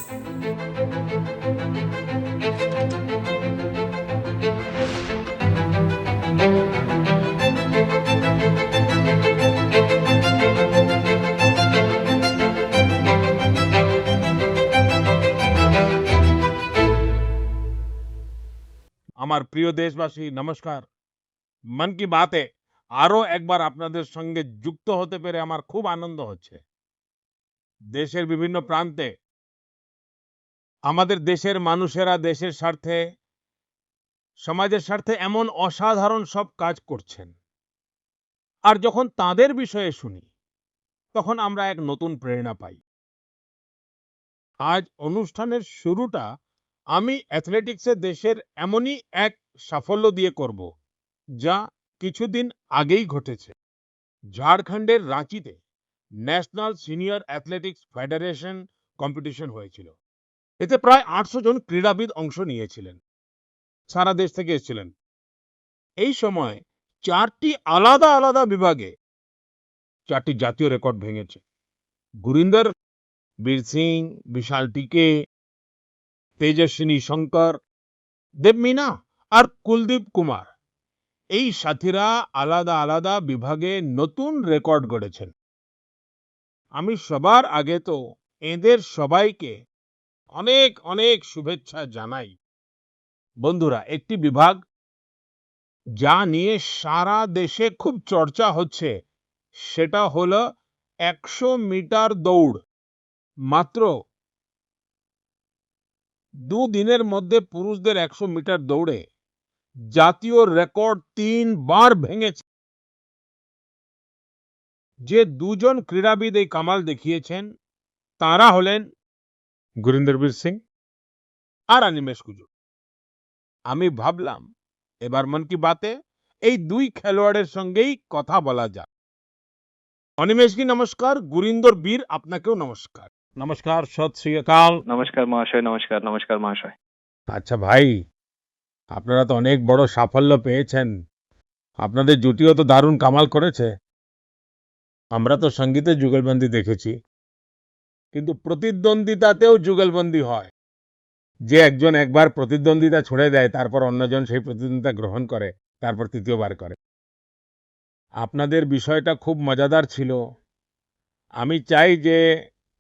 আমার প্রিয় দেশবাসী নমস্কার। মন কি বাতে আরো একবার আপনাদের সঙ্গে যুক্ত হতে পেরে আমার খুব আনন্দ হচ্ছে। দেশের বিভিন্ন প্রান্তে আমাদের দেশের মানুষেরা দেশের স্বার্থে, সমাজের স্বার্থে এমন অসাধারণ সব কাজ করছেন। আর যখন তাদের বিষয়ে শুনি, তখন আমরা এক নতুন প্রেরণা পাই। আজ অনুষ্ঠানের শুরুটা আমি অ্যাথলেটিক্সে দেশের এমনই এক সাফল্য দিয়ে করব, যা কিছুদিন আগেই ঘটেছে। ঝাড়খণ্ডের রাঁচিতে national senior athletics federation competition হয়েছিল। এতে প্রায় ৮০০ জন ক্রীড়াবিদ অংশ নিয়েছিলেন। সারা দেশ থেকে এসেছিলেন। এই সময় ৪টি আলাদা আলাদা বিভাগে ৪টি জাতীয় রেকর্ড ভেঙেছে। গুরিন্দর বীর সিং, বিশাল টিকে, তেজস্বিনী শঙ্কর, দেবমিনা আর কুলদীপ কুমার, এই সাথীরা আলাদা আলাদা বিভাগে নতুন রেকর্ড গড়েছেন। আমি সবার আগে তো এদের সবাইকে অনেক অনেক শুভেচ্ছা জানাই। বন্ধুরা, একটি বিভাগ যা নিয়ে সারা দেশে খুব চর্চা হচ্ছে, সেটা হলো ১০০ মিটার দৌড়। মাত্র ২ দিনের মধ্যে পুরুষদের ১০০ মিটার দৌড়ে জাতীয় রেকর্ড ৩ বার ভেঙেছে। যে দুজন ক্রীড়াবিদ এই কামাল দেখিয়েছেন, তারা হলেন গুরিন্দর বীর সিং আর অনিমেষ কুজুর। আমি ভাবলাম এবার মন কি বাতে এই দুই খেলোয়াড়ের সঙ্গেই কথা বলা যাক। অনিমেষজি নমস্কার, গুরিন্দর বীর আপনাকেও নমস্কার। নমস্কার, সৎ শ্রী অকাল। নমস্কার মহাশয়, নমস্কার নমস্কার মহাশয়। আচ্ছা ভাই, আপনারা তো অনেক বড় সাফল্য পেয়েছেন। আপনাদের জুটিও তো দারুণ কামাল করেছে। আমরা তো সঙ্গীতে যুগলবন্দি দেখেছি, কিন্তু প্রতিদ্বন্দ্বিতাতেও যুগলবন্দি হয়। যে একজন একবার প্রতিদ্বন্দ্বিতা ছুড়ে দেয়, তারপর অন্যজন সেই প্রতিদ্বন্দ্বিতা গ্রহণ করে, তারপর তৃতীয়বার করে। আপনাদের বিষয়টা খুব মজাদার ছিল। আমি চাই যে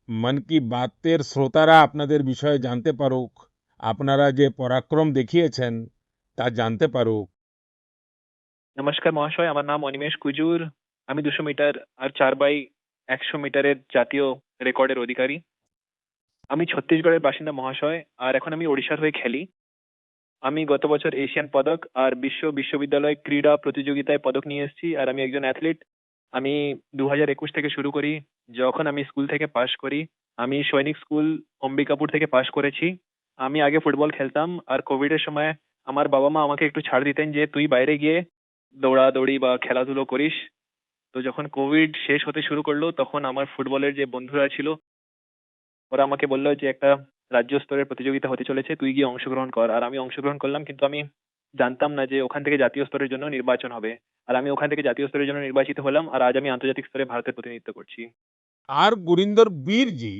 মন কি বাতের শ্রোতারা আপনাদের বিষয়ে জানতে পারুক, আপনারা যে পরাক্রম দেখিয়েছেন তা জানতে পারুক। নমস্কার মহাশয়, আমার নাম অনিমেষ কুজুর। আমি 200 মিটার আর 4x100 মিটারের জাতীয় রেকর্ডের অধিকারী। আমি ছত্তিশগড়ের বাসিন্দা মহাশয়, আর এখন আমি ওড়িশার হয়ে খেলি। আমি গত বছর এশিয়ান পদক আর বিশ্ববিদ্যালয় ক্রীড়া প্রতিযোগিতায় পদক নিয়ে এসেছি, আর আমি একজন অ্যাথলিট। আমি 2021 থেকে শুরু করি। যখন আমি স্কুল থেকে পাশ করি, আমি সৈনিক স্কুল অম্বিকাপুর থেকে পাশ করেছি। আমি আগে ফুটবল খেলতাম, আর কোভিডের সময় আমার বাবা মা আমাকে একটু ছাড় দিতেন যে তুই বাইরে গিয়ে দৌড়াদৌড়ি বা খেলাধুলো করিস। তো যখন কোভিড শেষ হতে শুরু করলো, তখন আমার ফুটবলের যে বন্ধুরা ছিল, ওরা আমাকে বললো যে একটা রাজ্য স্তরের প্রতিযোগিতা হতে চলেছে, তুই গিয়ে অংশগ্রহণ কর। আর আমি অংশগ্রহণ করলাম, কিন্তু আমি জানতাম না যে ওখান থেকে জাতীয় স্তরের জন্য নির্বাচন হবে। আর আমি ওখান থেকে জাতীয় স্তরের জন্য নির্বাচিত হলাম, আর আজ আমি আন্তর্জাতিক স্তরে ভারতের প্রতিনিধিত্ব করছি। আর গুরিন্দর বীরজি,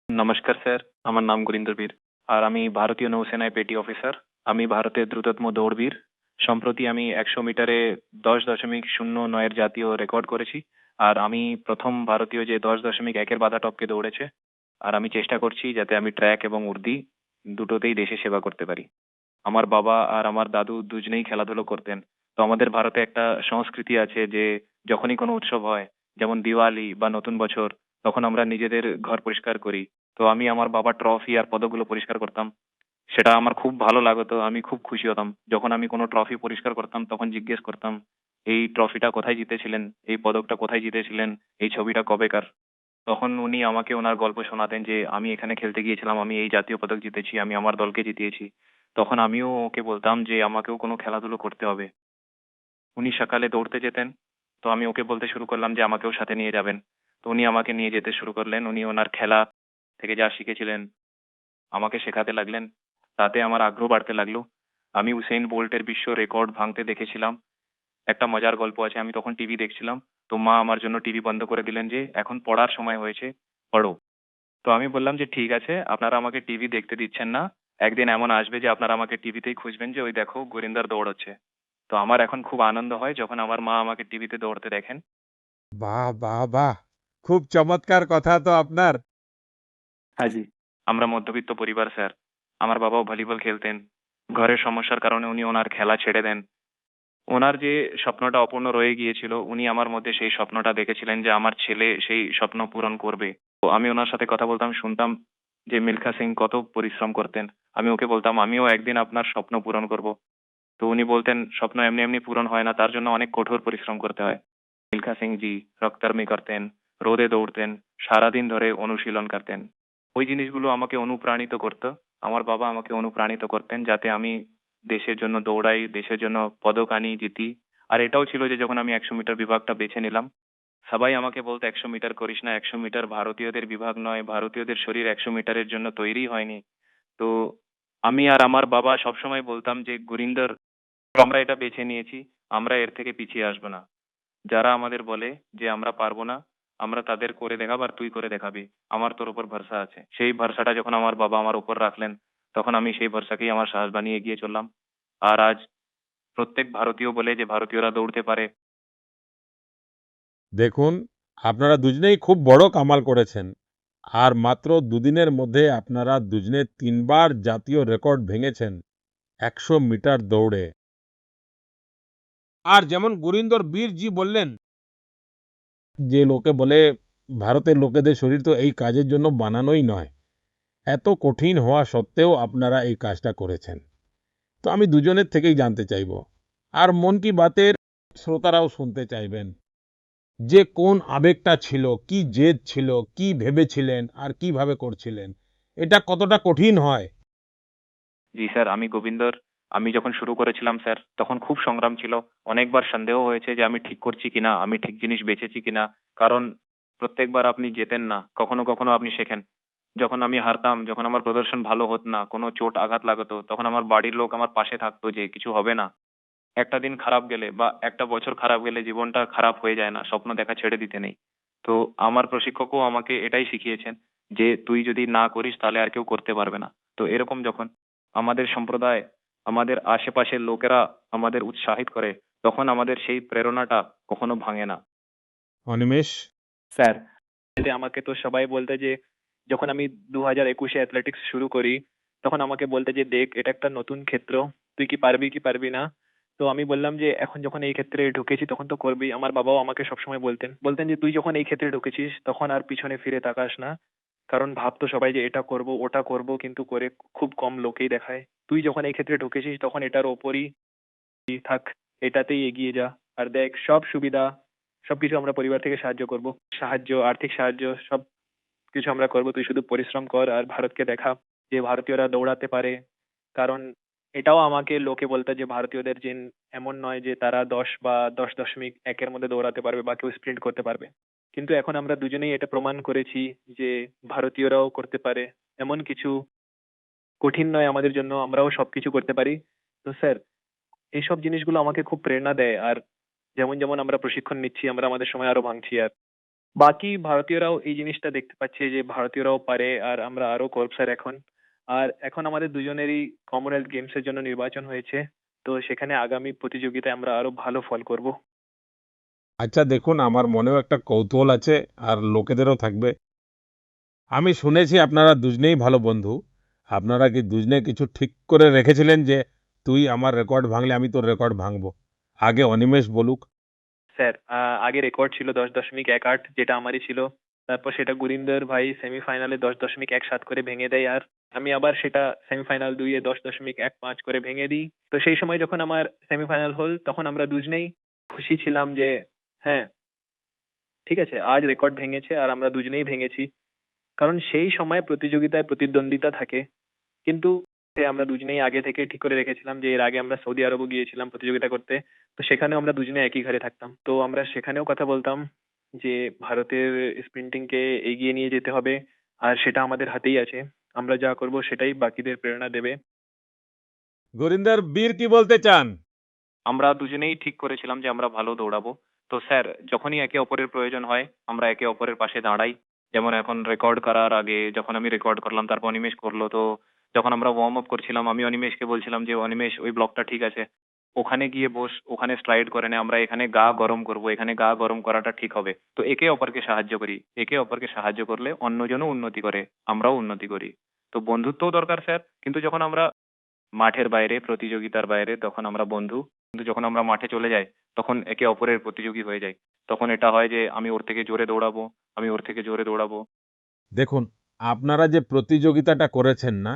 নমস্কার স্যার, আমার নাম গুরিন্দর বীর, আর আমি ভারতীয় নৌসেনায় পেটি অফিসার। আমি ভারতের দ্রুততম দৌড়বীর। সম্প্রতি আমি 100 মিটারে 10.09 জাতীয় রেকর্ড করেছি। আর আমি প্রথম ভারতীয় যে 10.1 বাধা টপকে দৌড়েছে। আর আমি চেষ্টা করছি যাতে আমি ট্র্যাক এবং উর্দি দুটোতেই দেশের সেবা করতে পারি। আমার বাবা আর আমার দাদু দুজনেই খেলাধুলো করতেন। তো আমাদের ভারতে একটা সংস্কৃতি আছে যে যখনই কোনো উৎসব হয়, যেমন দিওয়ালি বা নতুন বছর, তখন আমরা নিজেদের ঘর পরিষ্কার করি। তো আমি আমার বাবার ট্রফি আর পদকগুলো পরিষ্কার করতাম। সেটা আমার খুব ভালো লাগতো, আমি খুব খুশি হতাম যখন আমি কোনো ট্রফি পরিষ্কার করতাম। তখন জিজ্ঞেস করতাম, এই ট্রফিটা কোথায় জিতেছিলেন, এই পদকটা কোথায় জিতেছিলেন, এই ছবিটা কবেকার। তখন উনি আমাকে ওনার গল্প শোনাতেন যে আমি এখানে খেলতে গিয়েছিলাম, আমি এই জাতীয় পদক জিতেছি, আমি আমার দলকে জিতিয়েছি। তখন আমিও ওকে বলতাম যে আমাকেও কোনো খেলাধুলো করতে হবে। উনি সকালে দৌড়তে যেতেন, তো আমি ওকে বলতে শুরু করলাম যে আমাকেও সাথে নিয়ে যাবেন। তো উনি আমাকে নিয়ে যেতে শুরু করলেন। উনি ওনার খেলা থেকে যা শিখেছিলেন আমাকে শেখাতে লাগলেন। তাতে আমার আগ্রহ বাড়তে লাগলো। আমি উসেইন বোল্টের বিশ্ব রেকর্ড ভাঙতে দেখেছিলাম। একটা মজার গল্প আছে, আমি তখন টিভি দেখছিলাম। তো মা আমার জন্য টিভি বন্ধ করে দিলেন যে এখন পড়ার সময় হয়েছে, পড়ো। তো আমি বললাম যে ঠিক আছে, আপনারা আমাকে টিভি দেখতে দিচ্ছেন না, একদিন এমন আসবে যে আপনারা আমাকে টিভিতেই খুঁজবেন যে ওই দেখো গুরিন্দর দৌড়চ্ছে। তো আমার এখন খুব আনন্দ হয় যখন আমার মা আমাকে টিভিতে দৌড়তে দেখেন। বাহ বাহ বাহ, খুব চমৎকার কথা তো আপনার। হ্যাঁ জি। আমরা মধ্যবিত্ত পরিবার স্যার। আমার বাবাও ভলিবল খেলতেন। ঘরের সমস্যার কারণে উনি ওনার খেলা ছেড়ে দেন। ওনার যে স্বপ্নটা অপূর্ণ রয়ে গিয়েছিল, উনি আমার মধ্যে সেই স্বপ্নটা দেখেছিলেন যে আমার ছেলে সেই স্বপ্ন পূরণ করবে। তো আমি ওনার সাথে কথা বলতাম, শুনতাম যে মিলখা সিং কত পরিশ্রম করতেন। আমি ওকে বলতাম আমিও একদিন আপনার স্বপ্ন পূরণ করব। তো উনি বলতেন স্বপ্ন এমনি এমনি পূরণ হয় না, তার জন্য অনেক কঠোর পরিশ্রম করতে হয়। মিলখা সিং জি রক্তার্মি করতেন, রোদে দৌড়তেন, সারাদিন ধরে অনুশীলন করতেন। ওই জিনিসগুলো আমাকে অনুপ্রাণিত করত। আমার বাবা আমাকে অনুপ্রাণিত করতেন যাতে আমি দেশের জন্য দৌড়াই, দেশের জন্য পদক আনি, জিতি। আর এটাও ছিল যে যখন আমি 100 মিটার বিভাগটা বেছে নিলাম, সবাই আমাকে বলতো 100 মিটার করিস না, 100 মিটার ভারতীয়দের বিভাগ নয়, ভারতীয়দের শরীর 100 মিটারের জন্য তৈরি হয়নি। তো আমি আর আমার বাবা সবসময় বলতাম যে গুরিন্দর, আমরা এটা বেছে নিয়েছি, আমরা এর থেকে পিছিয়ে আসবো না। যারা আমাদের বলে যে আমরা পারবো না, আমরা তাদের করে দেখাবো আর তুই করে দেখাবি। আমার তোর উপর ভরসা আছে। সেই ভরসাটা যখন আমার বাবা আমার উপর রাখলেন, তখন আমি সেই ভরসাকেই আমার সাহস বানিয়ে এগিয়ে চললাম। আর আজ প্রত্যেক ভারতীয় বলে যে ভারতীয়রা দৌড়তে পারে। দেখুন, আপনারা দুজনেই খুব বড় কামাল করেছেন। আর মাত্র দুদিনের মধ্যে আপনারা দুজনে 3 বার জাতীয় রেকর্ড ভেঙেছেন 100 মিটার দৌড়ে। আর যেমন গুরিন্দর বীর জি বললেন, যে লোকে বলে ভারতের লোকেদের শরীর তো এই কাজের জন্য বানানোই নয়, এত কঠিন হওয়া সত্ত্বেও আপনারা এই কাজটা করেছেন। তো আমি দুজনের থেকেই জানতে চাইবো, আর মন কি বাতের শ্রোতারাও শুনতে চাইবেন, যে কোন আবেগটা ছিল, কি জেদ ছিল, কি ভেবেছিলেন আর কিভাবে করছিলেন, এটা কতটা কঠিন হয়। জি স্যার, আমি গোবিন্দর, আমি যখন শুরু করেছিলাম স্যার, তখন খুব সংগ্রাম ছিল। অনেকবার সন্দেহ হয়েছে যে আমি ঠিক করছি কিনা, আমি ঠিক জিনিস বেছেছি কিনা। কারণ প্রত্যেকবার আপনি জেতেন না, কখনো কখনো আপনি শেখেন। যখন আমি হারতাম, যখন আমার প্রদর্শন ভালো হতো না, কোনো চোট আঘাত লাগতো, তখন আমার বাড়ির লোক আমার পাশে থাকতো যে কিছু হবে না। একটা দিন খারাপ গেলে বা একটা বছর খারাপ গেলে জীবনটা খারাপ হয়ে যায় না, স্বপ্ন দেখা ছেড়ে দিতে নেই। তো আমার প্রশিক্ষকও আমাকে এটাই শিখিয়েছেন যে তুই যদি না করিস তাহলে আর কেউ করতে পারবে না। তো এরকম যখন আমাদের সম্প্রদায়, আমাদের আশেপাশের লোকেরা আমাদের উৎসাহিত করে, তখন আমাদের সেই প্রেরণাটা কখনো ভাঙে না। অনিমেষ। স্যার, এতে আমাকে তো সবাই বলতে যে যখন আমি 2021-এ অ্যাথলেটিক্স শুরু করি, তখন আমাকে বলতে যে দেখ এটা একটা নতুন ক্ষেত্র, তুই কি পারবি কি পারবি না। তো আমি বললাম যে এখন যখন এই ক্ষেত্রে ঢুকেছি তখন তো করবি। আমার বাবাও আমাকে সবসময় বলতেন বলতেন যে তুই যখন এই ক্ষেত্রে ঢুকেছিস তখন আর পিছনে ফিরে তাকাস না। কারণ ভাবতো সবাই যে এটা করব ওটা করব, কিন্তু করে খুব কম লোকেই দেখায়। তুই যখন এই ক্ষেত্রে ঢুকেছিস তখন এটার ওপরই থাক, এটাতেই এগিয়ে যা। আর দেখ সব সুবিধা, সবকিছু আমরা পরিবার থেকে সাহায্য করব, সাহায্য, আর্থিক সাহায্য সব কিছু আমরা করবো। তুই শুধু পরিশ্রম কর আর ভারতকে দেখা যে ভারতীয়রা দৌড়াতে পারে। কারণ এটাও আমাকে লোকে বলতো যে ভারতীয়দের জিন এমন নয় যে তারা 10 বা 10.1-এর মধ্যে দৌড়াতে পারবে বা কেউ স্প্রিন্ট করতে পারবে। কিন্তু এখন আমরা দুজনেই এটা প্রমাণ করেছি যে ভারতীয়রাও করতে পারে। এমন কিছু কঠিন নয় আমাদের জন্য, আমরাও সবকিছু করতে পারি। তো স্যার, এইসব জিনিসগুলো আমাকে খুব প্রেরণা দেয়। আর যেমন যেমন আমরা প্রশিক্ষণ নিচ্ছি, আমরা আমাদের সময় আরো ভাঙছি। আর বাকি ভারতীয়রাও এই জিনিসটা দেখতে পাচ্ছে যে ভারতীয়রাও পারে, আর আমরা আরো করব স্যার এখন। আর এখন আমাদের দুজনেরই কমনওয়েলথ গেমস এর জন্য নির্বাচন হয়েছে। তো সেখানে আগামী প্রতিযোগিতায় আমরা আরো ভালো ফল করব। আচ্ছা দেখুন, আমার মনেও একটা কৌতূহল আছে, আর লোকেদেরও থাকবে। আমি শুনেছি আপনারা দুজনেই ভালো বন্ধু। আপনারা কি দুজনে কিছু ঠিক করে রেখেছিলেন যে তুই আমার রেকর্ড ভাঙলে আমি তোর রেকর্ড ভাঙবো? আগে অনিমেষ বলুক। স্যার, আগে রেকর্ড ছিল 10.18, যেটা আমারই ছিল। তারপর সেটা গুরিন্দর ভাই সেমিফাইনালে 10.17 করে ভেঙে দেয়। আর আমি আবার সেটা সেমিফাইনাল 2-এ 10.15 করে ভেঙে দিই। তো সেই সময় যখন আমার সেমিফাইনাল হল, তখন আমরা দুজনেই খুশি ছিলাম যে হ্যাঁ, ঠিক আছে, আজ রেকর্ড ভেঙেছে আর আমরা দুজনেই ভেঙেছি। কারণ সেই সময় প্রতিযোগিতায় প্রতিদ্বন্দ্বিতা থাকে, কিন্তু সে আমরা দুজনেই আগে থেকে ঠিক করে রেখেছিলাম যে এর আগে আমরা সৌদি আরবও গিয়েছিলাম প্রতিযোগিতা করতে। তো সেখানেও আমরা দুজনে একই ঘরে থাকতাম, তো আমরা সেখানেও কথা বলতাম যে ভারতের স্প্রিন্টিং কে এগিয়ে নিয়ে যেতে হবে। আর সেটা আমাদের হাতেই আছে, আমরা যা করব সেটাই বাকিদের প্রেরণা দেবে। গুরিন্দর বীর কি বলতে চান? আমরা দুজনেই ঠিক করেছিলাম যে আমরা ভালো দৌড়াবো। তো স্যার, যখনই একে অপরের প্রয়োজন হয় আমরা একে অপরের পাশে দাঁড়াই। যেমন এখন রেকর্ড করার আগে যখন আমি রেকর্ড করলাম, তারপর অনিমেষ করলো, তো যখন আমরা ওয়ার্ম আপ করছিলাম আমি অনিমেষকে বলছিলাম যে অনিমেষ ওই ব্লকটা ঠিক আছে, ওখানে গিয়ে বস, ওখানে স্ট্রাইড করে নে, আমরা এখানে গা গরম করব, এখানে গা গরম করাটা ঠিক হবে। তো একে অপরকে সাহায্য করি, একে অপরকে সাহায্য করলে অন্যজনও উন্নতি করে, আমরাও উন্নতি করি। তো বন্ধুত্বও দরকার স্যার, কিন্তু যখন আমরা মাঠের বাইরে, প্রতিযোগিতার বাইরে, তখন আমরা বন্ধু, কিন্তু যখন আমরা মাঠে চলে যাই তখন একে অপরের প্রতিযোগী হয়ে যাই। তখন এটা হয় যে আমি ওর থেকে জোরে দৌড়াবো, আমি ওর থেকে জোরে দৌড়াবো। দেখুন, আপনারা যে প্রতিযোগিতাটা করেছেন না,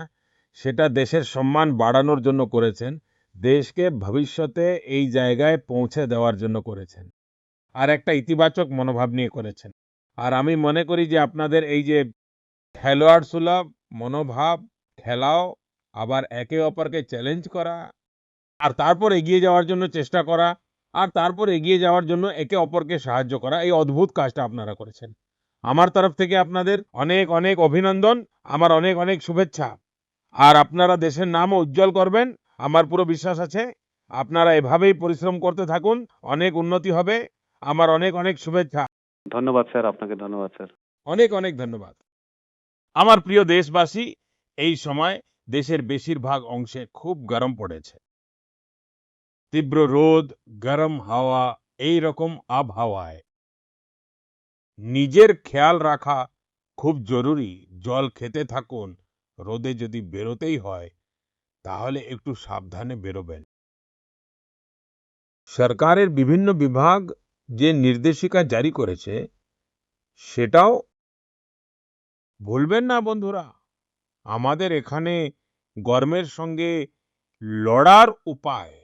সেটা দেশের সম্মান বাড়ানোর জন্য করেছেন, দেশকে ভবিষ্যতে এই জায়গায় পৌঁছে দেওয়ার জন্য করেছেন। আর একটা ইতিবাচক মনোভাব নিয়ে করেছেন। আর আমি মনে করি যে আপনাদের এই যে খেলোয়াড় সুলভ মনোভাব, খেলাও, আবার একে অপরকে চ্যালেঞ্জ করা, আর তারপর এগিয়ে যাওয়ার জন্য চেষ্টা করা, আর তারপর এগিয়ে যাওয়ার জন্য একে অপরকে সাহায্য করা, এই অদ্ভুত কাজটা আপনারা করেছেন। আমার তরফ থেকে আপনাদের অনেক অনেক অভিনন্দন, আমার অনেক অনেক শুভেচ্ছা। আর আপনারা দেশের নামও উজ্জ্বল করবেন, আমার পুরো বিশ্বাস আছে। আপনারা এভাবেই পরিশ্রম করতে থাকুন, অনেক উন্নতি হবে। আমার অনেক অনেক শুভেচ্ছা। ধন্যবাদ স্যার, আপনাকে ধন্যবাদ স্যার। অনেক অনেক ধন্যবাদ। আমার প্রিয় দেশবাসী, এই সময় দেশের বেশিরভাগ অংশে খুব গরম পড়েছে। তীব্র রোদ, গরম হাওয়া, এই রকম আবহাওয়ায় নিজের খেয়াল রাখা খুব জরুরি। জল খেতে থাকুন। রোদে যদি বেরোতেই হয় তাহলে একটু সাবধানে বেরোবেন। সরকারের বিভিন্ন বিভাগ যে নির্দেশিকা জারি করেছে সেটাও ভুলবেন না বন্ধুরা। আমাদের এখানে গরমের সঙ্গে লড়ার উপায়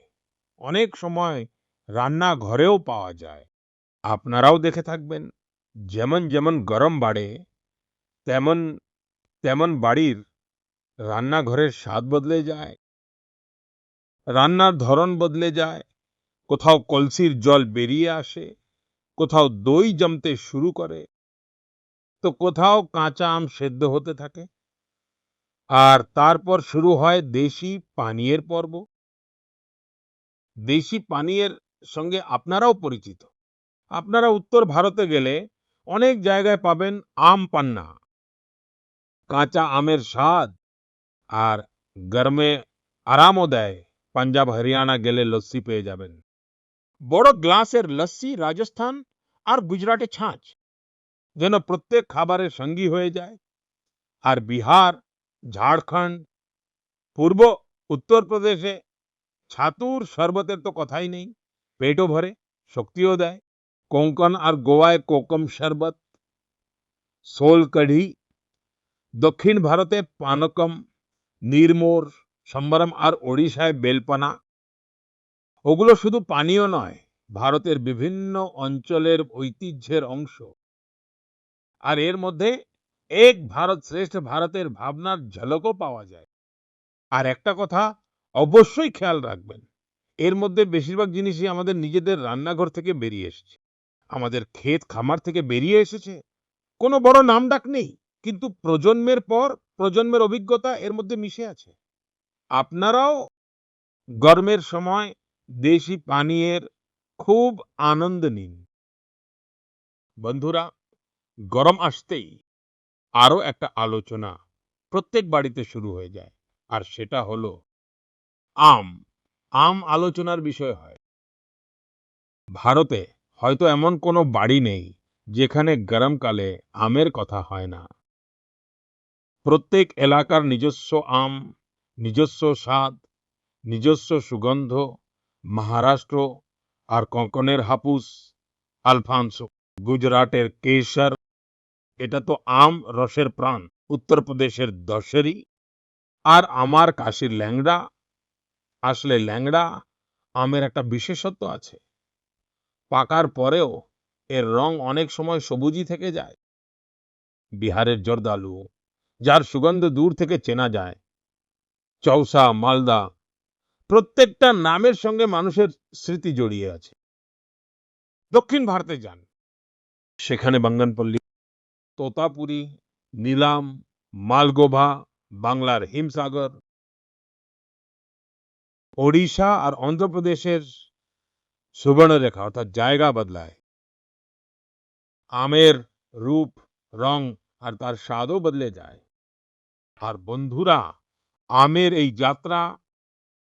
অনেক সময় রান্নাঘরেও পাওয়া যায়। আপনারাও দেখে থাকবেন, যেমন যেমন গরম বাড়ে তেমন তেমন বাড়ির রান্নাঘরের স্বাদ বদলে যায়, রান্নার ধরন বদলে যায়। কোথাও কলসির জল বেরিয়ে আসে, কোথাও দই জমতে শুরু করে, তো কোথাও কাঁচা আম সেদ্ধ হতে থাকে। আর তারপর শুরু হয় দেশি পানীয়ের পর্ব। দেশি পানীয়ের সঙ্গে আপনারাও পরিচিত। আপনারা উত্তর ভারতে গেলে অনেক জায়গায় পাবেন আম পান্না, কাঁচা আমের স্বাদ। আর গরমে আরামও দেয়। পাঞ্জাব হরিয়ানা গেলে লস্যি পেয়ে যাবেন, বড় গ্লাসের লস্যি। রাজস্থান আর গুজরাটে ছাঁচ যেন প্রত্যেক খাবারের সঙ্গী হয়ে যায়। আর বিহার, ঝাড়খণ্ড, পূর্ব উত্তরপ্রদেশে ছাতুর শরবতের তো কথাই নেই, পেটও ভরে, শক্তিও দেয়। কোঙ্কণ আর গোয়ায় কোকম শরবত, সোল কাঢ়ি। দক্ষিণ ভারতে পানকম, নির্মোর, সম্বরম, আর ওড়িশায় বেলপানা। ওগুলো শুধু পানীয় নয়, ভারতের বিভিন্ন অঞ্চলের ঐতিহ্যের অংশ। আর এর মধ্যে এক ভারত শ্রেষ্ঠ ভারতের ভাবনার ঝলকও পাওয়া যায়। আর একটা কথা অবশ্যই খেয়াল রাখবেন, এর মধ্যে বেশিরভাগ জিনিসই আমাদের নিজেদের রান্নাঘর থেকে বেরিয়ে এসেছে, আমাদের ক্ষেত খামার থেকে বেরিয়ে এসেছে। কোনো বড় নামডাক নেই, কিন্তু প্রজন্মের পর প্রজন্মের অভিজ্ঞতা এর মধ্যে মিশে আছে। আপনারাও গরমের সময় দেশি পানীয়ের খুব আনন্দ নিন। বন্ধুরা, গরম আসতেই আরো একটা আলোচনা প্রত্যেক বাড়িতে শুরু হয়ে যায়, আর সেটা হলো আম। আম আলোচনার বিষয় হয়। ভারতে হয়তো এমন কোনো বাড়ি নেই যেখানে গরমকালে আমের কথা হয় না। প্রত্যেক এলাকার নিজস্ব আম, নিজস্ব স্বাদ, নিজস্ব সুগন্ধ। মহারাষ্ট্র আর কোঙ্কণের হাপুস, আলফানসো, গুজরাটের কেশর, এটা তো আম রসের প্রাণ। উত্তরপ্রদেশের দশেরি, আর আমার কাশীর ল্যাংড়া। আসলে ল্যাংড়া আমের একটা বিশেষত্ব আছে, পাকার পরেও এর রং অনেক সময় সবুজই থেকে যায়। বিহারের জর্দালু, যার সুগন্ধ দূর থেকে চেনা যায়। চৌসা, মালদা, প্রত্যেকটা নামের সঙ্গে মানুষের স্মৃতি জড়িয়ে আছে। দক্ষিণ ভারতে যান, সেখানে বাঙ্গানপল্লী, তোতাপুরি, নীলাম, মালগোভা, বাংলার হিমসাগর। ওড়িশা আর অন্ধ্রপ্রদেশের সুবর্ণরেখা, অর্থাৎ জায়গা বদলায়। আমের রূপ রং আর তার স্বাদও বদলে যায়। আর বন্ধুরা, আমের এই যাত্রা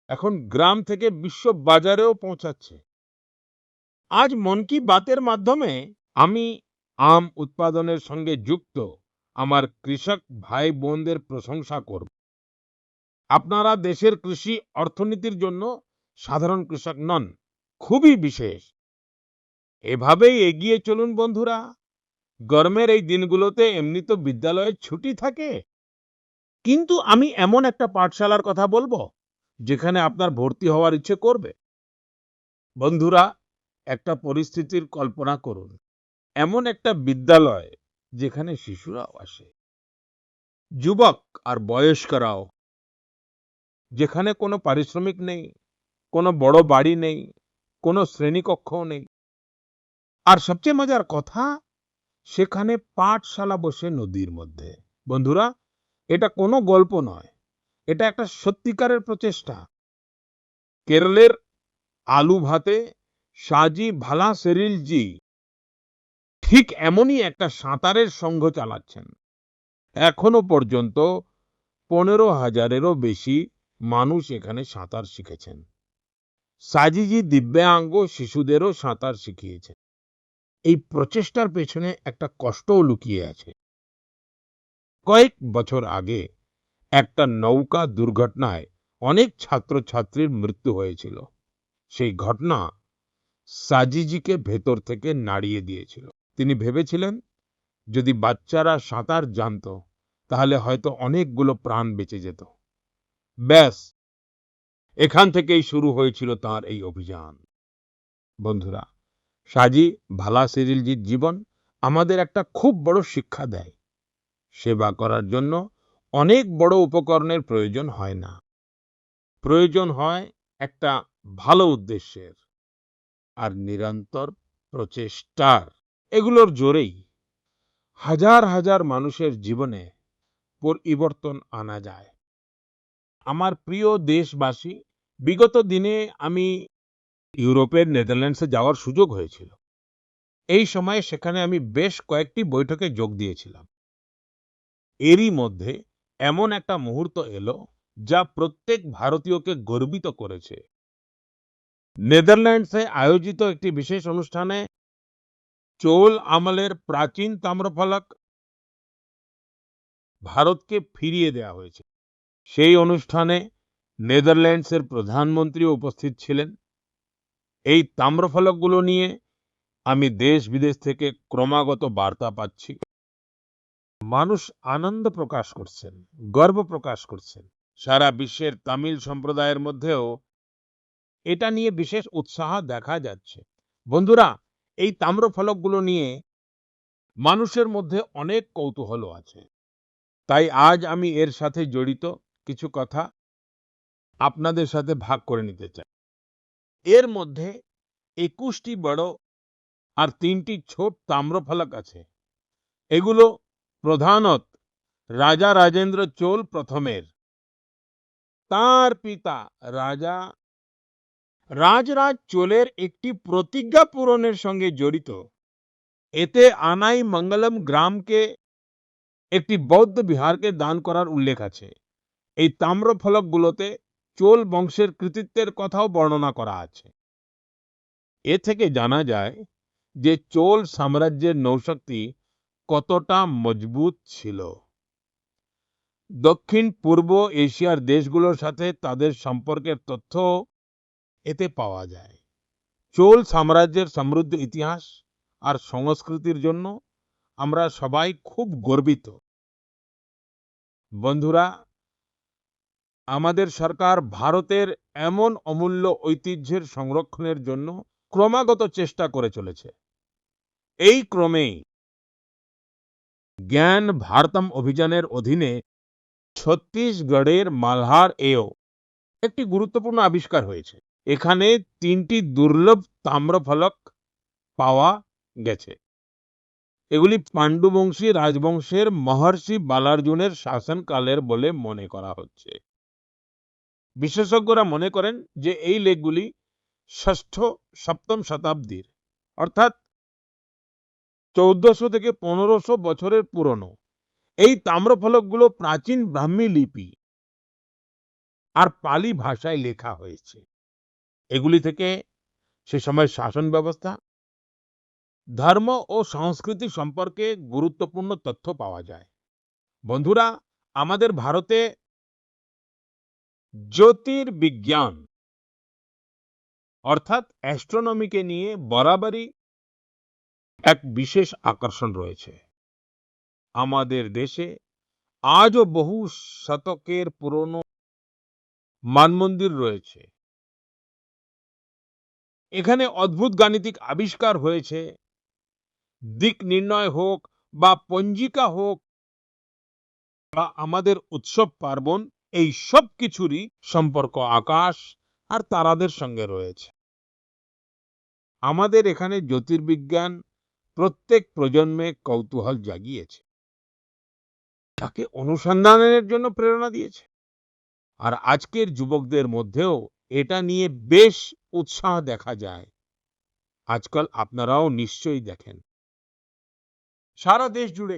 এখন গ্রাম থেকে বিশ্ব বাজারেও পৌঁছাচ্ছে। আজ মন কি বাতের মাধ্যমে আমি আম উৎপাদনের সঙ্গে যুক্ত আমার কৃষক ভাই বোনদের প্রশংসা করব। আপনারা দেশের কৃষি অর্থনীতির জন্য সাধারণ কৃষক নন, খুবই বিশেষ। এভাবেই এগিয়ে চলুন বন্ধুরা। গরমের এই দিনগুলোতে এমনি তো বিদ্যালয়ের ছুটি থাকে, কিন্তু আমি এমন একটা পাঠশালার কথা বলবো যেখানে আপনার ভর্তি হওয়ার ইচ্ছে করবে। বন্ধুরা, একটা পরিস্থিতির কল্পনা করুন, এমন একটা বিদ্যালয় যেখানে শিশুরাও আসে, যুবক আর বয়স্করাও, যেখানে কোনো পারিশ্রমিক নেই, কোনো বড় বাড়ি নেই, কোনো শ্রেণীকক্ষও নেই। আর সবচেয়ে মজার কথা, সেখানে পাঠশালা বসে নদীর মধ্যে। বন্ধুরা, এটা কোনো গল্প নয়, এটা একটা সত্যিকারের প্রচেষ্টা। কেরলের আলু ভাতে সাজি ভালা সেরিল জি ঠিক এমনই একটা সাঁতারের সংঘ চালাচ্ছেন। এখনো পর্যন্ত 15,000-এরও বেশি মানুষ এখানে সাঁতার শিখেছেন। সাজিজি দিব্যাঙ্গ শিশুদেরও সাঁতার শিখিয়েছেন। এই প্রচেষ্টার পেছনে একটা কষ্টও লুকিয়ে আছে। কয়েক বছর আগে একটা নৌকা দুর্ঘটনায় অনেক ছাত্রছাত্রীর মৃত্যু হয়েছিল। সেই ঘটনা সাজিজিকে ভেতর থেকে নাড়িয়ে দিয়েছিল। তিনি ভেবেছিলেন, যদি বাচ্চারা সাঁতার জানতো তাহলে হয়তো অনেকগুলো প্রাণ বেঁচে যেত। ব্যাস, এখান থেকেই শুরু হয়েছিল তার এই অভিযান। বন্ধুরা, সাজি ভালা সেরিলজির জীবন আমাদের একটা খুব বড় শিক্ষা দেয়। সেবা করার জন্য অনেক বড় উপকরণের প্রয়োজন হয় না, প্রয়োজন হয় একটা ভালো উদ্দেশ্যের আর নিরন্তর প্রচেষ্টার। এগুলোর জোরেই হাজার হাজার মানুষের জীবনে পরিবর্তন আনা যায়। আমার প্রিয় দেশবাসী, বিগত দিনে আমি ইউরোপের নেদারল্যান্ডসে যাওয়ার সুযোগ হয়েছিল। এই সময়ে সেখানে আমি বেশ কয়েকটি বৈঠকে যোগ দিয়েছিলাম। এরই মধ্যে এমন একটা মুহূর্ত এলো যা প্রত্যেক ভারতীয়কে গর্বিত করেছে। নেদারল্যান্ডসে আয়োজিত একটি বিশেষ অনুষ্ঠানে চোল আমলের প্রাচীন তাম্রফলক ভারতকে ফিরিয়ে দেওয়া হয়েছে। সেই অনুষ্ঠানে নেদারল্যান্ডসের প্রধানমন্ত্রীও উপস্থিত ছিলেন। এই তাম্রফলকগুলো নিয়ে আমি দেশ বিদেশ থেকে ক্রমাগত বার্তা পাচ্ছি। মানুষ আনন্দ প্রকাশ করছেন, গর্ব প্রকাশ করছেন। সারা বিশ্বের তামিল সম্প্রদায়ের মধ্যেও এটা নিয়ে বিশেষ উৎসাহ দেখা যাচ্ছে। বন্ধুরা, এই তাম্রফলকগুলো নিয়ে মানুষের মধ্যে অনেক কৌতূহল আছে। তাই আজ আমি এর সাথে জড়িত কিছু কথা আপনাদের সাথে ভাগ করে নিতে চাই। এর মধ্যে 21টি বড় আর 3টি ছোট তাম্রফলক আছে। এগুলো প্রধানত রাজা রাজেন্দ্র চোল প্রথমের, তার পিতা রাজা রাজরাজ চোলের একটি প্রতিজ্ঞা পূরণের সঙ্গে জড়িত। এতে আনাই মঙ্গলম গ্রামকে একটি বৌদ্ধ বিহারকে দান করার উল্লেখ আছে। এই তাম্রফলকগুলোতে চোল বংশের কৃতিত্বের কথাও বর্ণনা করা আছে। এ থেকে জানা যায় যে চোল সাম্রাজ্যের নৌশক্তি কতটা মজবুত ছিল। দক্ষিণ পূর্ব এশিয়ার দেশগুলোর সাথে তাদের সম্পর্কের তথ্য এতে পাওয়া যায়। চোল সাম্রাজ্যের সমৃদ্ধ ইতিহাস আর সংস্কৃতির জন্য আমরা সবাই খুব গর্বিত। বন্ধুরা, আমাদের সরকার ভারতের এমন অমূল্য ঐতিহ্যের সংরক্ষণের জন্য ক্রমাগত চেষ্টা করে চলেছে। এই ক্রমেই জ্ঞান ভারতম অভিযানের অধীনে ছত্তিশগড়ের মালহার এও একটি গুরুত্বপূর্ণ আবিষ্কার হয়েছে। এখানে 3টি দুর্লভ তাম্রফলক পাওয়া গেছে। এগুলি পাণ্ডুবংশী রাজবংশের মহর্ষি বালার্জুনের শাসনকালের বলে মনে করা হচ্ছে। বিশেষজ্ঞরা মনে করেন যে এই লেখগুলি ষষ্ঠ সপ্তম শতাব্দীর, অর্থাৎ 1400 থেকে 1500 বছরের পুরনো। এই তাম্রফলকগুলো প্রাচীন ব্রাহ্মী লিপি আর পালি ভাষায় লেখা হয়েছে। এগুলি থেকে সে সময় শাসন ব্যবস্থা, ধর্ম ও সংস্কৃতি সম্পর্কে গুরুত্বপূর্ণ তথ্য পাওয়া যায়। বন্ধুরা, আমাদের ভারতে জ্যোতির্বিজ্ঞান অর্থাৎ অ্যাস্ট্রোনমিকে নিয়ে বরাবরই এক বিশেষ আকর্ষণ রয়েছে। আমাদের দেশে আজও বহু শতকের পুরনো মানমন্দির রয়েছে। এখানে অদ্ভুত গাণিতিক আবিষ্কার হয়েছে। দিক নির্ণয় হোক বা পঞ্জিকা হোক বা আমাদের উৎসব পার্বণ, এই সব কিছুরই সম্পর্ক আকাশ আর তারাদের সঙ্গে রয়েছে। আমাদের এখানে জ্যোতির্বিজ্ঞান প্রত্যেক প্রজন্মে কৌতূহল জাগিয়েছে, তাকে অনুসন্ধানের জন্য প্রেরণা দিয়েছে। আর আজকের যুবকদের মধ্যেও এটা নিয়ে বেশ উৎসাহ দেখা যায়। আজকাল আপনারাও নিশ্চয়ই দেখেন, সারা দেশ জুড়ে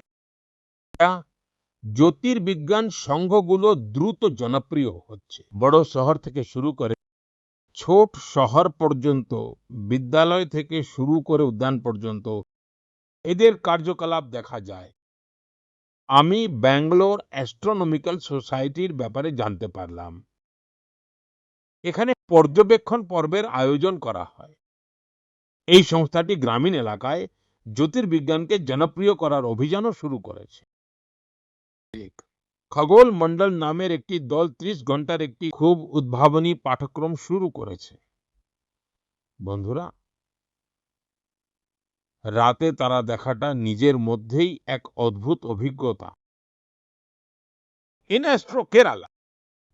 জ্যোতির্বিজ্ঞান সংঘগুলো দ্রুত জনপ্রিয় হচ্ছে। বড় শহর থেকে শুরু করে ছোট শহর পর্যন্ত, বিদ্যালয় থেকে শুরু করে উদ্যান পর্যন্ত এদের কার্যকলাপ দেখা যায়। আমি ব্যাঙ্গালোর অ্যাস্ট্রোনমিক্যাল সোসাইটির ব্যাপারে জানতে পারলাম। এখানে পর্যবেক্ষণ পর্বের আয়োজন করা হয়। এই সংস্থাটি গ্রামীণ এলাকায় জ্যোতির্বিজ্ঞানকে জনপ্রিয় করার অভিযানও শুরু করেছে। খগোল মন্ডল নামের একটি দল 30 ঘন্টার একটি খুব উদ্ভাবনী পাঠক্রম শুরু করেছে। বন্ধুরা, রাতে তারা দেখাটা নিজের মধ্যেই এক অদ্ভুত অভিজ্ঞতা। ইনঅ্যাস্ট্রো কেরালা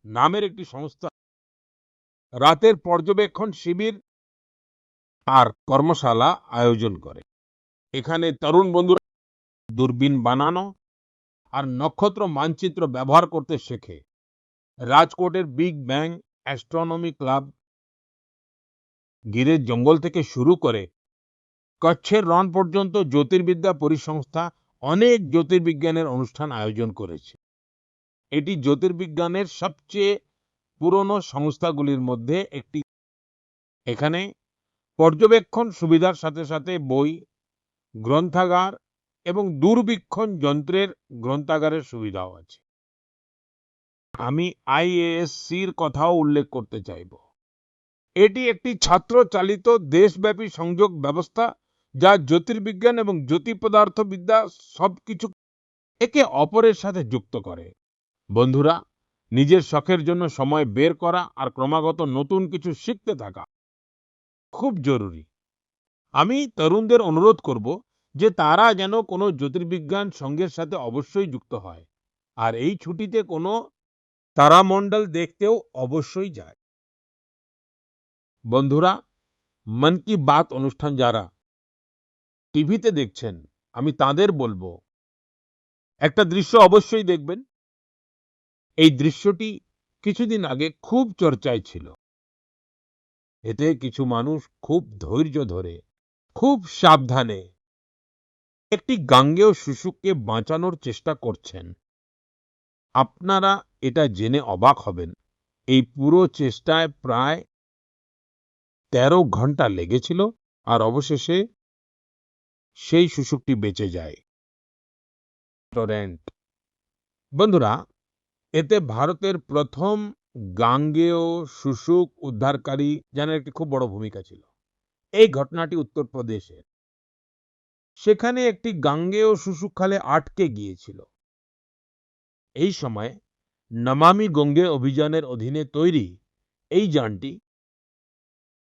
নামের একটি সংস্থা রাতের পর্যবেক্ষণ শিবির আর কর্মশালা আয়োজন করে। এখানে তরুণ বন্ধুরা দূরবীন বানানো আর নক্ষত্র মানচিত্র ব্যবহার করতে শেখে। রাজকোটের বিগ ব্যাং অ্যাস্ট্রোনমি ক্লাব, গিরের জঙ্গল থেকে শুরু করে কচ্ছের রণ পর্যন্ত জ্যোতির্বিদ্যা পরিসংস্থা অনেক জ্যোতির্বিজ্ঞানের অনুষ্ঠান আয়োজন করেছে। এটি জ্যোতির্বিজ্ঞানের সবচেয়ে পুরনো সংস্থাগুলির মধ্যে একটি। এখানে পর্যবেক্ষণ সুবিধার সাথে সাথে বই, গ্রন্থাগার এবং দূরবীক্ষণ যন্ত্রের গ্রন্থাগারের সুবিধাও আছে। আমি আইএএসসির কথাও উল্লেখ করতে চাইব। এটি একটি ছাত্র চালিত দেশব্যাপী সংযোগ ব্যবস্থা যা জ্যোতির্বিজ্ঞান এবং জ্যোতিপদার্থবিদ্যা সবকিছু একে অপরের সাথে যুক্ত করে। বন্ধুরা, নিজের শখের জন্য সময় বের করা আর ক্রমাগত নতুন কিছু শিখতে থাকা খুব জরুরি। আমি তরুণদের অনুরোধ করব যে তারা যেন কোনো জ্যোতির্বিজ্ঞান সংঘের সাথে অবশ্যই যুক্ত হয় আর এই ছুটিতে কোনো তারামণ্ডল দেখতেও অবশ্যই যায়। বন্ধুরা, মন কি বাত অনুষ্ঠান যারা টিভিতে দেখছেন, আমি তাদের বলবো একটা দৃশ্য অবশ্যই দেখবেন। এই দৃশ্যটি কিছুদিন আগে খুব চর্চায় ছিল। এতে কিছু মানুষ খুব ধৈর্য ধরে, খুব সাবধানে একটি গাঙ্গেয় শিশুকে বাঁচানোর চেষ্টা করছেন। আপনারা এটা জেনে অবাক হবেন, এই পুরো চেষ্টায় প্রায় 13 ঘন্টা লেগেছিল আর অবশেষে সেই শিশুটি বেঁচে যায়। বন্ধুরা, এতে ভারতের প্রথম গাঙ্গেয় শুশুক উদ্ধারকারী যেন একটি খুব বড় ভূমিকা ছিল। এই ঘটনাটি উত্তরপ্রদেশের। সেখানে একটি গাঙ্গেয় শুশুক খালে আটকে গিয়েছিল। এই সময় নমামি গঙ্গে অভিযানের অধীনে তৈরি এই যানটি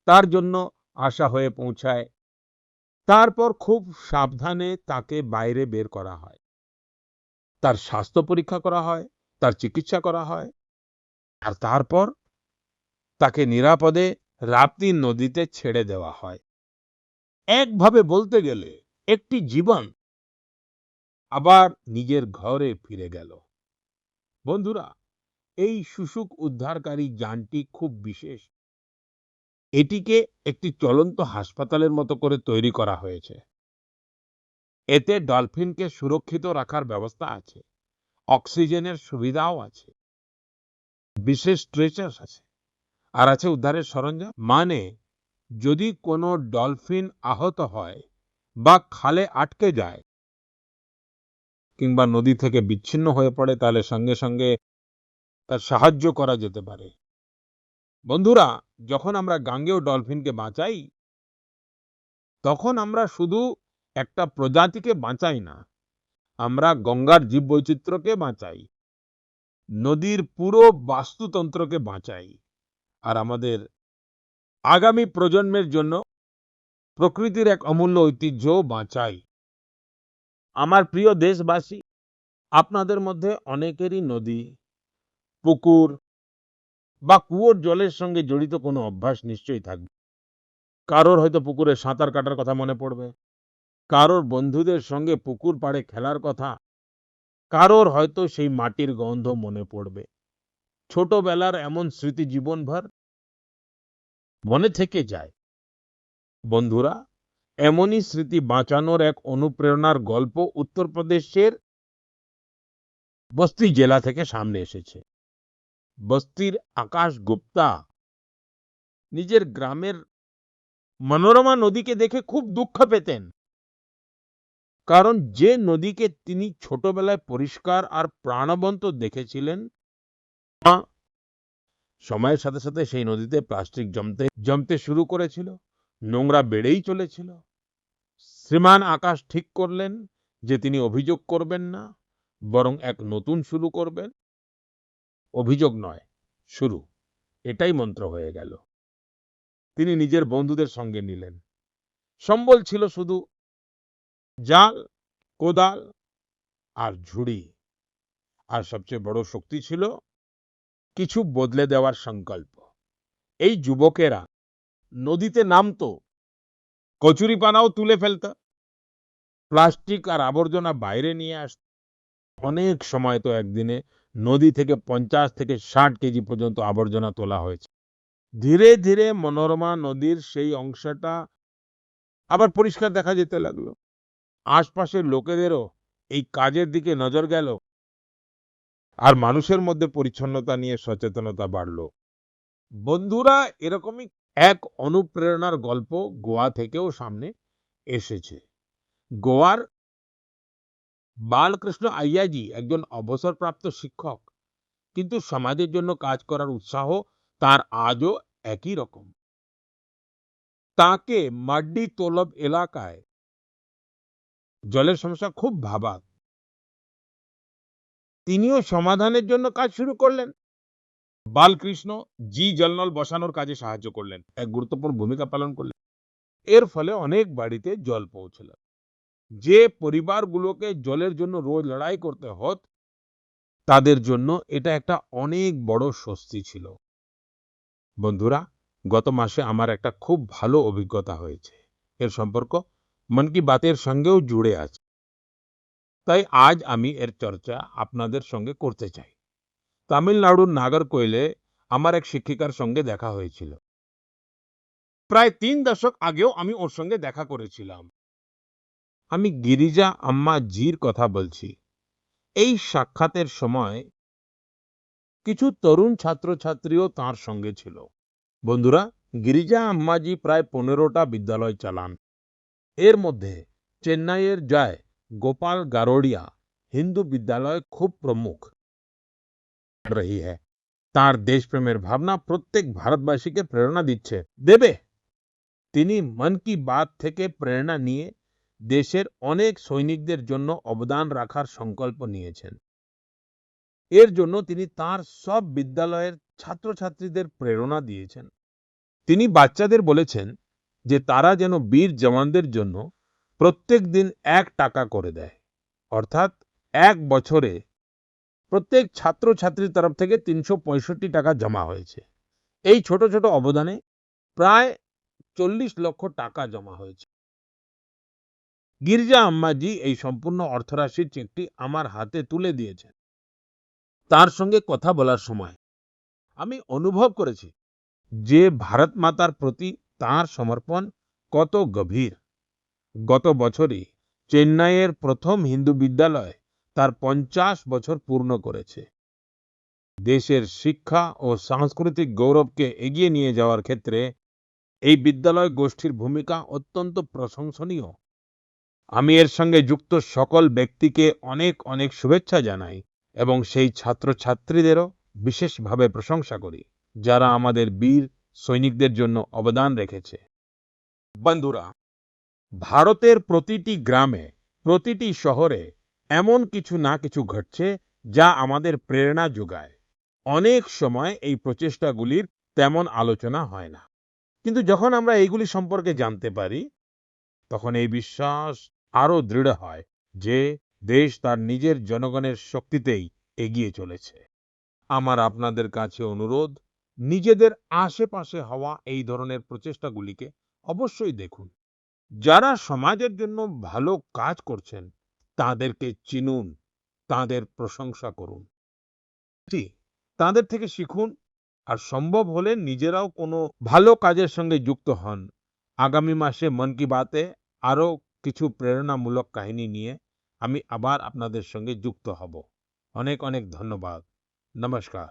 তার জন্য আশা হয়ে পৌঁছায়। তারপর খুব সাবধানে তাকে বাইরে বের করা হয়, তার স্বাস্থ্য পরীক্ষা করা হয়, তার চিকিৎসা করা হয় আর তারপর তাকে নিরাপদে রাপ্তি নদীতে ছেড়ে দেওয়া হয়। একভাবে বলতে গেলে একটি জীবন আবার নিজের ঘরে ফিরে গেল। বন্ধুরা, এই শুশুক উদ্ধারকারী যানটি খুব বিশেষ। এটিকে একটি চলন্ত হাসপাতালের মতো করে তৈরি করা হয়েছে। এতে ডলফিনকে সুরক্ষিত রাখার ব্যবস্থা আছে, অক্সিজেনের সুবিধাও আছে, বিশেষ স্ট্রেচার আছে, আর আছে উদ্ধারের সরঞ্জাম। মানে যদি কোনো ডলফিন আহত হয় বা খালে আটকে যায় কিংবা নদী থেকে বিচ্ছিন্ন হয়ে পড়ে, তাহলে সঙ্গে সঙ্গে তার সাহায্য করা যেতে পারে। বন্ধুরা, যখন আমরা গাঙ্গেয় ডলফিনকে বাঁচাই, তখন আমরা শুধু একটা প্রজাতিকে বাঁচাই না, আমরা গঙ্গার জীববৈচিত্র্যকে বাঁচাই, নদীর পুরো বাস্তুতন্ত্রকে বাঁচাই, আর আমাদের আগামী প্রজন্মের জন্য প্রকৃতির এক অমূল্য ঐতিহ্যও বাঁচাই। আমার প্রিয় দেশবাসী, আপনাদের মধ্যে অনেকেরই নদী, পুকুর বা কুয়োর জলের সঙ্গে জড়িত কোনো অভ্যাস নিশ্চয়ই থাকবে। কারোর হয়তো পুকুরে সাঁতার কাটার কথা মনে পড়বে, কারোর বন্ধুদের সঙ্গে পুকুর পাড়ে খেলার কথা, কারোর হয়তো সেই মাটির গন্ধ মনে পড়বে। ছোটবেলার এমন স্মৃতি জীবনভর মনে থেকে যায়। বন্ধুরা, এমনই স্মৃতি বাঁচানোর এক অনুপ্রেরণার গল্প উত্তরপ্রদেশের বস্তি জেলা থেকে সামনে এসেছে। বস্তির আকাশ গুপ্তা নিজের গ্রামের মনোরমা নদীকে দেখে খুব দুঃখ পেতেন, কারণ যে নদীকে তিনি ছোটবেলায় পরিষ্কার আর প্রাণবন্ত দেখেছিলেন, সময়ের সাথে সাথে সেই নদীতে প্লাস্টিক জমতে জমতে শুরু করেছিল, নোংরা বেড়েই চলেছিল। শ্রীমান আকাশ ঠিক করলেন যে তিনি অভিযোগ করবেন না, বরং এক নতুন শুরু করবেন। অভিযোগ নয়, শুরু, এটাই মন্ত্র হয়ে গেল। তিনি নিজের বন্ধুদের সঙ্গে নিলেন। সম্বল ছিল শুধু জাল, কোদাল আর ঝুড়ি, আর সবচেয়ে বড় শক্তি ছিল কিছু বদলে দেওয়ার সংকল্প। এই যুবকেরা নদীতে নামতো, কচুরিপানাও তুলে ফেলত, প্লাস্টিক আর আবর্জনা বাইরে নিয়ে আসত। অনেক সময় তো একদিনে নদী থেকে 50 থেকে 60 কেজি পর্যন্ত আবর্জনা তোলা হয়েছে। ধীরে ধীরে মনোরমা নদীর সেই অংশটা আবার পরিষ্কার দেখা যেতে লাগলো। আশপাশের লোকেদেরও এই কাজের দিকে নজর গেল, আর মানুষের মধ্যে পরিচ্ছন্নতা নিয়ে সচেতনতা বাড়লো। বন্ধুরা, এরকমই এক অনুপ্রেরণার গল্প গোয়া থেকেও সামনে এসেছে। গোয়ার বালকৃষ্ণ আইয়াজি একজন অবসরপ্রাপ্ত শিক্ষক, কিন্তু সমাজের জন্য কাজ করার উৎসাহ তার আজও একই রকম। তাকে মাড্ডি তোলব এলাকায় জলের সমস্যা খুব ভাবাত। তিনিও সমাধানের জন্য কাজ শুরু করলেন। বালকৃষ্ণ জি জলনল বসানোর কাজে সাহায্য করলেন, এক গুরুত্বপূর্ণ ভূমিকা পালন করলেন। এর ফলে অনেক বাড়িতে জল পৌঁছল। যে পরিবারগুলোকে জলের জন্য রোজ লড়াই করতে হতো, তাদের জন্য এটা একটা অনেক বড় স্বস্তি ছিল। বন্ধুরা, গত মাসে আমার একটা খুব ভালো অভিজ্ঞতা হয়েছে। এর সম্পর্ক মন কি বাতের সঙ্গেও জুড়ে আছে, তাই আজ আমি এর চর্চা আপনাদের সঙ্গে করতে চাই। তামিলনাড়ুর নাগরকোয়েলে আমার এক শিক্ষিকার সঙ্গে দেখা হয়েছিল। প্রায় 3 দশক আগেও আমি ওর সঙ্গে দেখা করেছিলাম। আমি গিরিজা আম্মা জির কথা বলছি। এই সাক্ষাতের সময় কিছু তরুণ ছাত্রছাত্রীও তার সঙ্গে ছিল। বন্ধুরা, গিরিজা আম্মাজি প্রায় 15টা বিদ্যালয় চালান। এর মধ্যে চেন্নাইয়ের জয় গোপাল গারোডিয়া হিন্দু বিদ্যালয় খুব প্রমুখ रही है। তার দেশপ্রেমের ভাবনা প্রত্যেক ভারতবাসীকে প্রেরণা দিচ্ছে, দেবে। তিনি মন কি বাত থেকে প্রেরণা নিয়ে দেশের অনেক সৈনিকদের জন্য অবদান রাখার সংকল্প নিয়েছেন। এর জন্য তিনি তার সব বিদ্যালয়ের ছাত্রছাত্রীদের প্রেরণা দিয়েছেন। তিনি বাচ্চাদের বলেছেন যে তারা যেন বীর জওয়ানদের জন্য প্রত্যেক দিন 1 টাকা করে দেয়, অর্থাৎ 1 বছরে প্রত্যেক ছাত্রছাত্রীর তরফ থেকে 365 টাকা জমা হয়েছে। এই ছোট ছোট অবদানে প্রায় 40 লক্ষ টাকা জমা হয়েছে। গিরিজা আম্মাজি এই সম্পূর্ণ অর্থরাশির চেকটি আমার হাতে তুলে দিয়েছেন। তার সঙ্গে কথা বলার সময় আমি অনুভব করেছি যে ভারত মাতার প্রতি তার সমর্পণ কত গভীর। গত বছরই চেন্নাইয়ের প্রথম হিন্দু বিদ্যালয় তার 50 বছর পূর্ণ করেছে। দেশের শিক্ষা ও সাংস্কৃতিক গৌরবকে এগিয়ে নিয়ে যাওয়ার ক্ষেত্রে এই বিদ্যালয় গোষ্ঠীর ভূমিকা অত্যন্ত প্রশংসনীয়। আমি এর সঙ্গে যুক্ত সকল ব্যক্তিকে অনেক অনেক শুভেচ্ছা জানাই এবং সেই ছাত্রছাত্রীদেরও বিশেষভাবে প্রশংসা করি যারা আমাদের বীর সৈনিকদের জন্য অবদান রেখেছে। বন্ধুরা, ভারতের প্রতিটি গ্রামে, প্রতিটি শহরে এমন কিছু না কিছু ঘটছে যা আমাদের প্রেরণা যোগায়। অনেক সময় এই প্রচেষ্টাগুলির তেমন আলোচনা হয় না, কিন্তু যখন আমরা এইগুলি সম্পর্কে জানতে পারি তখন এই বিশ্বাস আরো দৃঢ় হয় যে দেশ তার নিজের জনগণের শক্তিতেই এগিয়ে চলেছে। আমার আপনাদের কাছে অনুরোধ, নিজেদের আশেপাশে হওয়া এই ধরনের প্রচেষ্টাগুলিকে অবশ্যই দেখুন। যারা সমাজের জন্য ভালো কাজ করছেন তাদেরকে চিনুন, তাদের প্রশংসা করুন, জি, তাদের থেকে শিখুন, আর সম্ভব হলে নিজেরাও কোনো ভালো কাজের সঙ্গে যুক্ত হন। আগামী মাসে মন কি বাতে আরো কিছু প্রেরণামূলক কাহিনী নিয়ে আমি আবার আপনাদের সঙ্গে যুক্ত হব। অনেক অনেক ধন্যবাদ। নমস্কার।